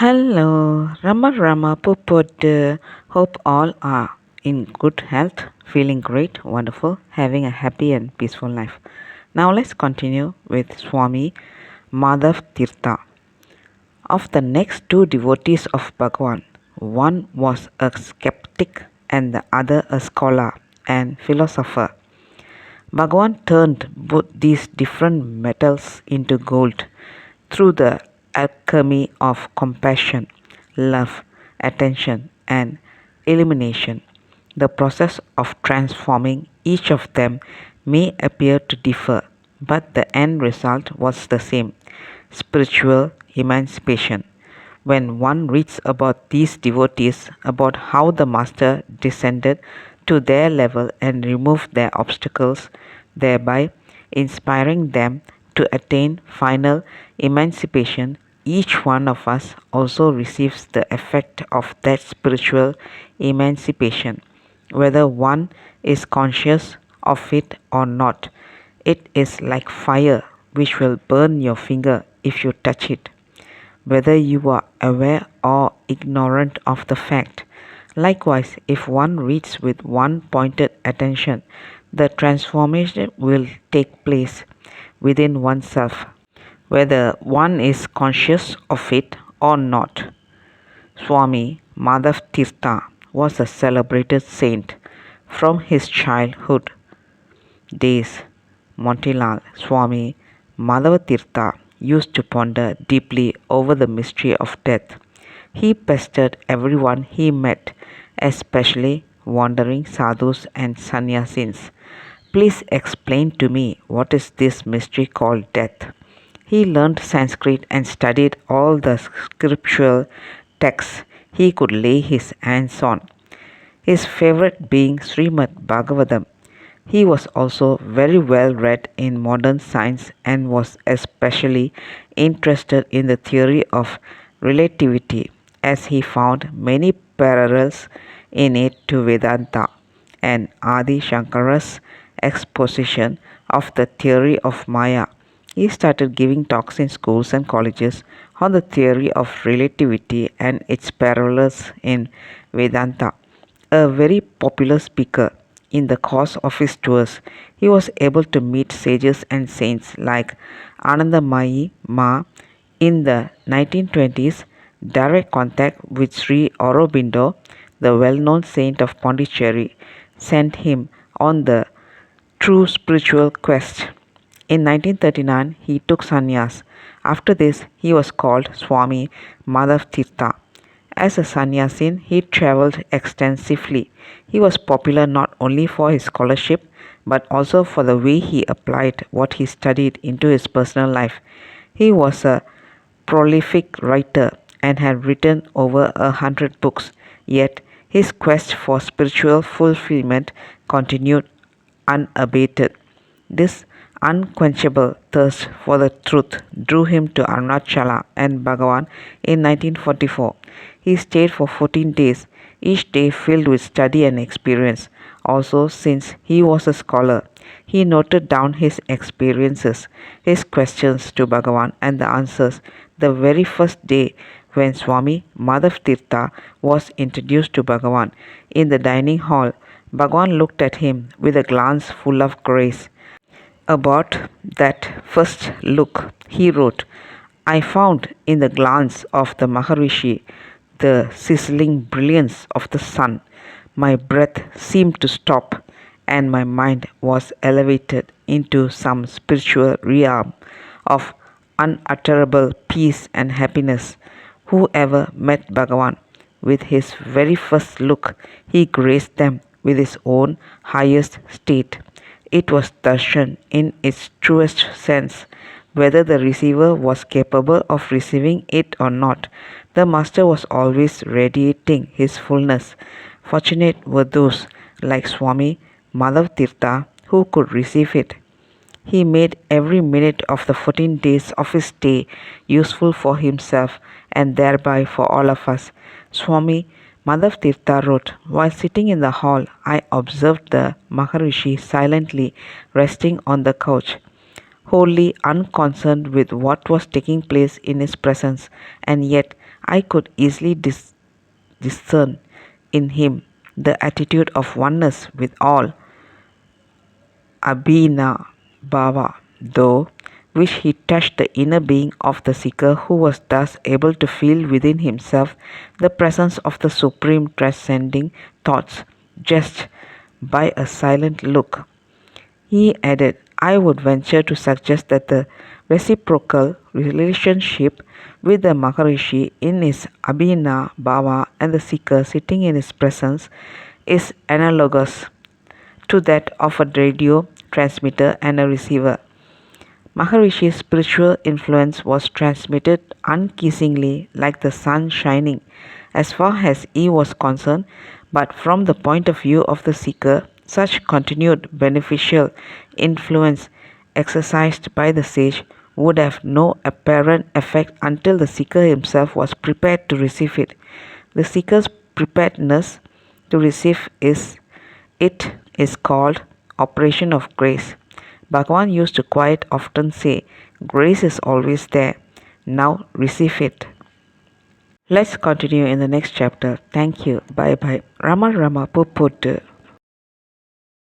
Hello, Rama Pupodu. Hope all are in good health, feeling great, wonderful, having a happy and peaceful life. Now let's continue with Swami Madhav Tirtha. Of the next two devotees of Bhagavan, one was a skeptic and the other a scholar and philosopher. Bhagavan turned both these different metals into gold through the alchemy of compassion, love, attention, and illumination. The process of transforming each of them may appear to differ, but the end result was the same: spiritual emancipation. When one reads about these devotees, about how the Master descended to their level and removed their obstacles, thereby inspiring them to attain final emancipation, each one of us also receives the effect of that spiritual emancipation, whether one is conscious of it or not. It is like fire which will burn your finger if you touch it, whether you are aware or ignorant of the fact. Likewise, if one reads with one pointed attention, the transformation will take place within oneself, whether one is conscious of it or not. Swami Madhav Tirtha was a celebrated saint. From his childhood days, Montilal Swami Madhavatirtha used to ponder deeply over the mystery of death. He pestered everyone he met, especially wandering sadhus and sannyasins. Please explain to me what is this mystery called death. He learned Sanskrit and studied all the scriptural texts he could lay his hands on, his favorite being Srimad Bhagavatam. He was also very well read in modern science and was especially interested in the theory of relativity, as he found many parallels in it to Vedanta and Adi Shankara's exposition of the theory of Maya. He started giving talks in schools and colleges on the theory of relativity and its parallels in Vedanta. A very popular speaker, in the course of his tours, he was able to meet sages and saints like Anandamayi Ma. In the 1920s, direct contact with Sri Aurobindo, the well-known saint of Pondicherry, sent him on the true spiritual quest. In 1939, he took sannyas. After this, he was called Swami Madhav Tirtha. As a sannyasin, he traveled extensively. He was popular not only for his scholarship but also for the way he applied what he studied into his personal life. He was a prolific writer and had written over 100 books, yet his quest for spiritual fulfillment continued unabated. This unquenchable thirst for the truth drew him to Arunachala and Bhagavan in 1944. He stayed for 14 days, each day filled with study and experience. Also, since he was a scholar, he noted down his experiences, his questions to Bhagavan, and the answers. The very first day when Swami Madhav Tirtha was introduced to Bhagavan in the dining hall, Bhagavan looked at him with a glance full of grace. About that first look, he wrote, I found in the glance of the Maharishi the sizzling brilliance of the sun. My breath seemed to stop, and my mind was elevated into some spiritual realm of unutterable peace and happiness. Whoever met Bhagavan with his very first look, he graced them with his own highest state. It was darshan in its truest sense. Whether the receiver was capable of receiving it or not, the Master was always radiating his fullness. Fortunate were those, like Swami Madhav Tirtha, who could receive it. He made every minute of the 14 days of his stay useful for himself and thereby for all of us. Swami Madhav Tirtha wrote, while sitting in the hall, I observed the Maharishi silently resting on the couch, wholly unconcerned with what was taking place in his presence, and yet I could easily discern in him the attitude of oneness with all Abhina Bhava, though which he touched the inner being of the seeker, who was thus able to feel within himself the presence of the supreme transcending thoughts just by a silent look. He added, I would venture to suggest that the reciprocal relationship with the Maharishi in his Abhina Bhava and the seeker sitting in his presence is analogous to that of a radio transmitter and a receiver. Maharishi's spiritual influence was transmitted unceasingly like the sun shining, as far as he was concerned, but from the point of view of the seeker, such continued beneficial influence exercised by the sage would have no apparent effect until the seeker himself was prepared to receive it. The seeker's preparedness to receive it is called operation of grace. Bhagavan used to quite often say, grace is always there. Now receive it. Let's continue in the next chapter. Thank you. Bye bye. Rama Rama Puputu.